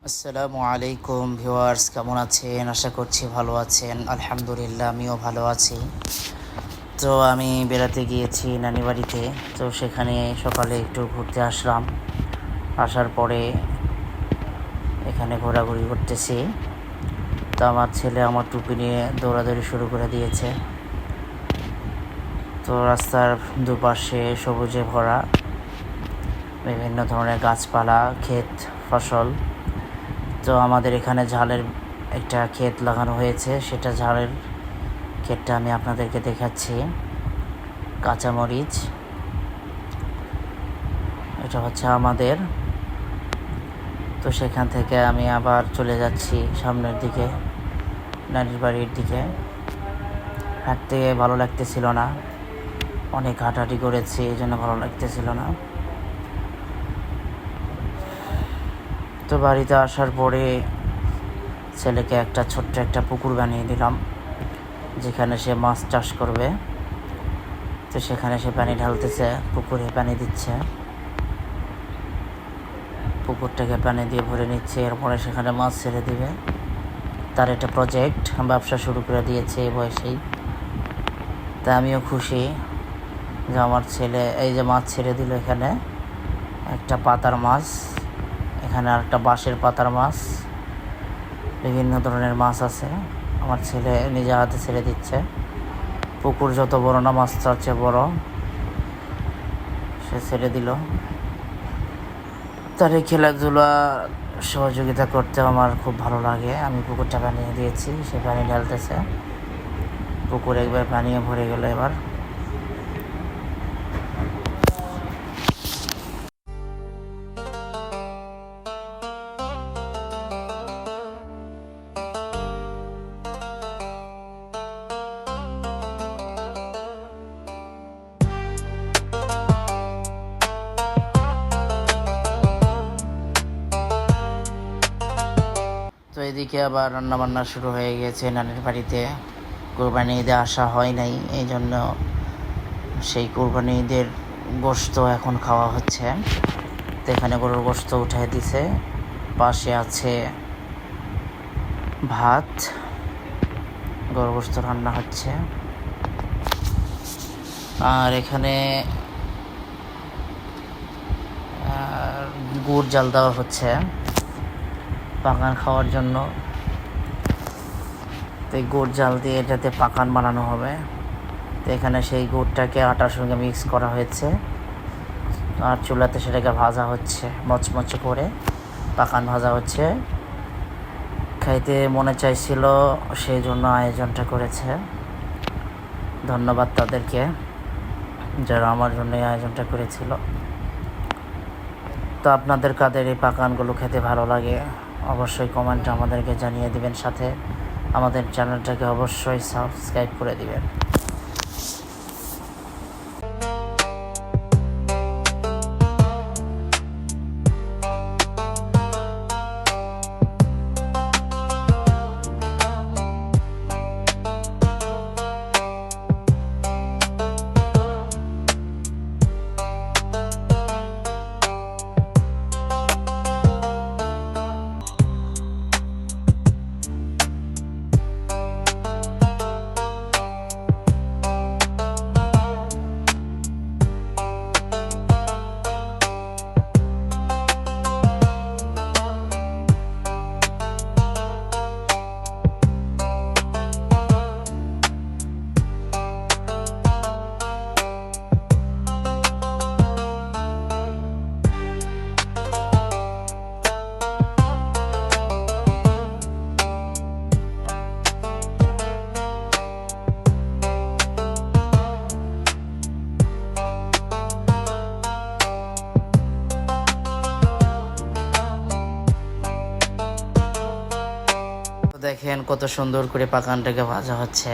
আসসালামু আলাইকুম ভিউয়ার্স, কেমন আছেন? আশা করছি ভালো আছেন। আলহামদুলিল্লাহ, আমিও ভালো আছি। তো আমি বেড়াতে গিয়েছি নানি বাড়িতে। তো সেখানে সকালে একটু ঘুরতে আসলাম। আসার পরে এখানে ঘোরাঘুরি করতেছি। তো আমার ছেলে আমার টুপি নিয়ে দৌড়াদৌড়ি শুরু করে দিয়েছে। তো রাস্তার দুপাশে সবুজে ভরা বিভিন্ন ধরনের গাছপালা, ক্ষেত, ফসল। তো আমাদের এখানে ঝালের একটা ক্ষেত লাগানো হয়েছে, সেটা ঝালের ক্ষেতটা আমি আপনাদেরকে দেখাচ্ছি। কাঁচামরিচ, এটা হচ্ছে আমাদের। তো সেখান থেকে আমি আবার চলে যাচ্ছি সামনের দিকে, নানির বাড়ির দিকে। হাঁটতে ভালো লাগতেছিল না, অনেক হাঁটাহাঁটি করেছি, এই জন্য ভালো লাগতেছিল না। তো বাড়িতে আসার পরে ছেলেকে একটা ছোট্ট একটা পুকুর বানিয়ে দিলাম, যেখানে সে মাছ চাষ করবে। তো সেখানে সে পানি ঢালতেছে, পুকুরে পানি দিচ্ছে, পুকুরটাকে পানি দিয়ে ভরে নিচ্ছে, এরপরে সেখানে মাছ ছেড়ে দিবে। তার একটা প্রজেক্ট, ব্যবসা শুরু করে দিয়েছে এই বয়সেই। তা আমিও খুশি যে আমার ছেলে এই যে মাছ ছেড়ে দিল। এখানে একটা পাতার মাছ, এখানে আর একটা বাঁশের পাতার মাছ, বিভিন্ন ধরনের মাছ আছে। আমার ছেলে নিজে হাতে ছেড়ে দিচ্ছে। পুকুর যত বড় না, মাছ তার চেয়ে বড়, সে ছেড়ে দিল। তার এই খেলাধুলা সহযোগিতা করতে আমার খুব ভালো লাগে। আমি পুকুরটা বানিয়ে দিয়েছি, সে পানি ঢালতেছে। পুকুর একবার পানিয়ে ভরে গেল। এবার তো এদিকে আবার রান্নাবান্না শুরু হয়ে গেছে নানির বাড়িতে। কোরবানি ঈদে আসা হয় নাই, এই জন্য সেই কোরবানি ঈদের গোশত এখন খাওয়া হচ্ছে। তো এখানে গরুর গোশত উঠাই দিছে, পাশে আছে ভাত, গরুর গোশত রান্না হচ্ছে। আর এখানে গুড় জাল দেওয়া হচ্ছে পাকান খাওয়ার জন্য। তো এই গুড় জাল দিয়ে এটাতে পাকান বানানো হবে। তো এখানে সেই গুড়টাকে আটার সঙ্গে মিক্স করা হয়েছে, আর চুলাতে সেটাকে ভাজা হচ্ছে, মচমচে করে পাকান ভাজা হচ্ছে। খাইতে মনে চাইছিল, সেই জন্য আয়োজনটা করেছে। ধন্যবাদ তাদেরকে যারা আমার জন্য এই আয়োজনটা করেছিল। তো আপনাদের কাদের এই পাকানগুলো খেতে ভালো লাগে অবশ্যই কমেন্টে আমাদেরকে জানিয়ে দিবেন, সাথে আমাদের চ্যানেলটাকে অবশ্যই সাবস্ক্রাইব করে দিবেন। দেখেন কত সুন্দর করে পাকানটাকে ভাজা হচ্ছে,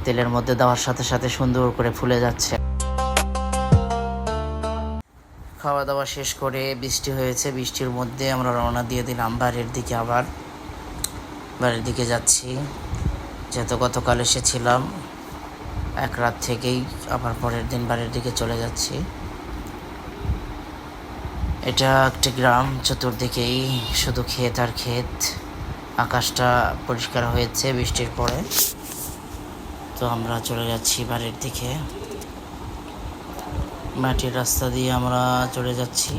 তেলের মধ্যে দেওয়ার সাথে সাথে সুন্দর করে ফুলে যাচ্ছে। খাওয়া দাওয়া শেষ করে বৃষ্টি হয়েছে, বৃষ্টির মধ্যে আমরা রওনা দিয়ে দিলাম বাড়ির দিকে। আবার বাড়ির দিকে যাচ্ছি, যেহেতু গতকাল এসেছিলাম, এক রাত থেকেই আবার পরের দিন বাড়ির দিকে চলে যাচ্ছি। এটা একটা গ্রাম, চতুর্দিকেই শুধু ক্ষেত আর ক্ষেত। আকাশটা পরিষ্কার হয়েছে বৃষ্টির পরে। তো আমরা চলে যাচ্ছি বাড়ির দিকে। মাটির রাস্তা দিয়ে আমরা চলে যাচ্ছি।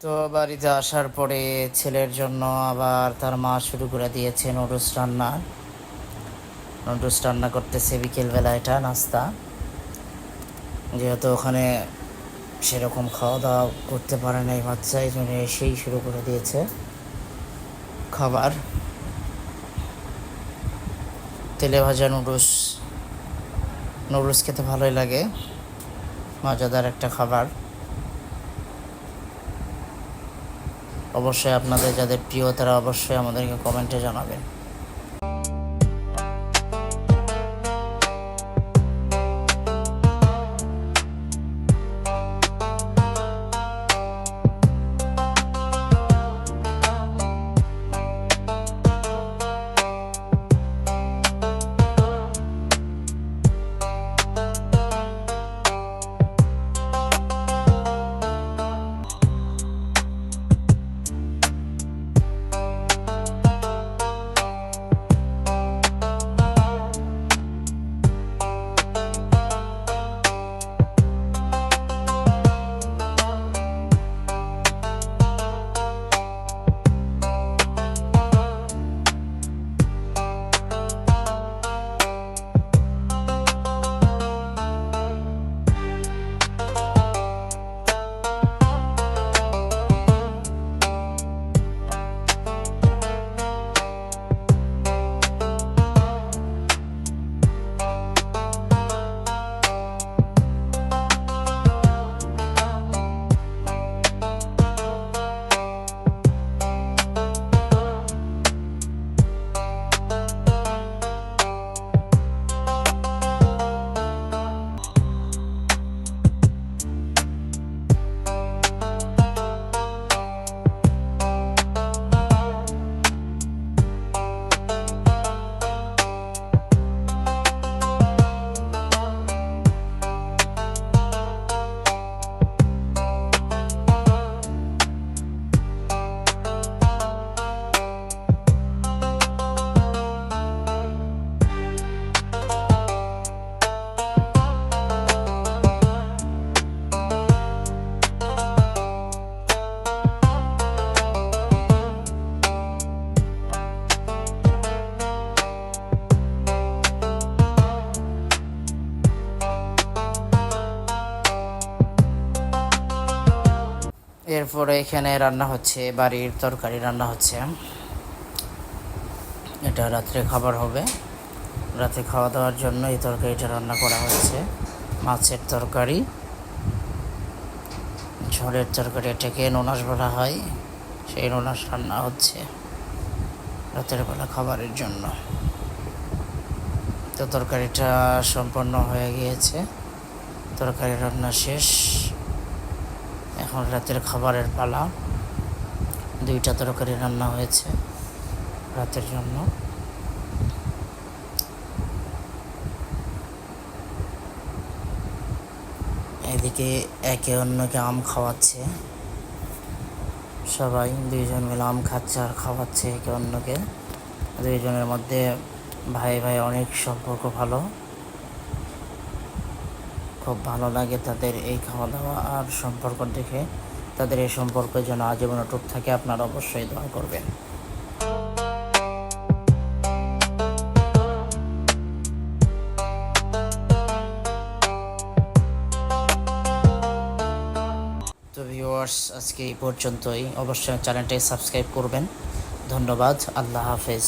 তো বাড়িতে আসার পরে ছেলের জন্য আবার তার মা শুরু করে দিয়েছে নুডলস রান্না করতেছে বিকেলবেলা। এটা নাস্তা, যেহেতু ওখানে সেরকম খাওয়া দাওয়া করতে পারে না এই বাচ্চা, এই জন্য এসেই শুরু করে দিয়েছে খাবার। তেলে ভাজা নুডলস খেতে ভালোই লাগে, মজাদার একটা খাবার। অবশ্যই আপনাদের যাদের প্রিয় তারা অবশ্যই আমাদেরকে কমেন্টে জানাবেন। এরপরে এখানে রান্না হচ্ছে, বাড়ির তরকারি রান্না হচ্ছে। এটা রাত্রে খাবার হবে, রাতে খাওয়া দাওয়ার জন্য এই তরকারিটা রান্না করা হয়েছে। মাছের তরকারি, ঝোলের তরকারি, এটাকে নোনাস বলা হয়। সেই নোনাস রান্না হচ্ছে রাতের বেলা খাবারের জন্য। তো তরকারিটা সম্পন্ন হয়ে গিয়েছে, তরকারি রান্না শেষ। এখন রাতের খাবারের পালা। 2টা তরকারি রান্না হয়েছে রাতের জন্য। এদিকে একে অন্যকে আম খাওয়াচ্ছে সবাই, 2জন মিলে আম খাচ্ছে আর খাওয়াচ্ছে একে অন্যকে। 2জনের মধ্যে ভাই ভাই অনেক সম্পর্ক ভালো, খুব ভালো লাগে তাদের এই খাওয়া দাওয়া আর সম্পর্ক দেখে। তাদের এই সম্পর্ক যেন আজীবন অটুট থাকে, আপনারা অবশ্যই দোয়া করবেন। ভিউয়ার্স, আজকে এই পর্যন্তই। অবশ্যই চ্যানেলটি সাবস্ক্রাইব করবেন। ধন্যবাদ। আল্লাহ হাফেজ।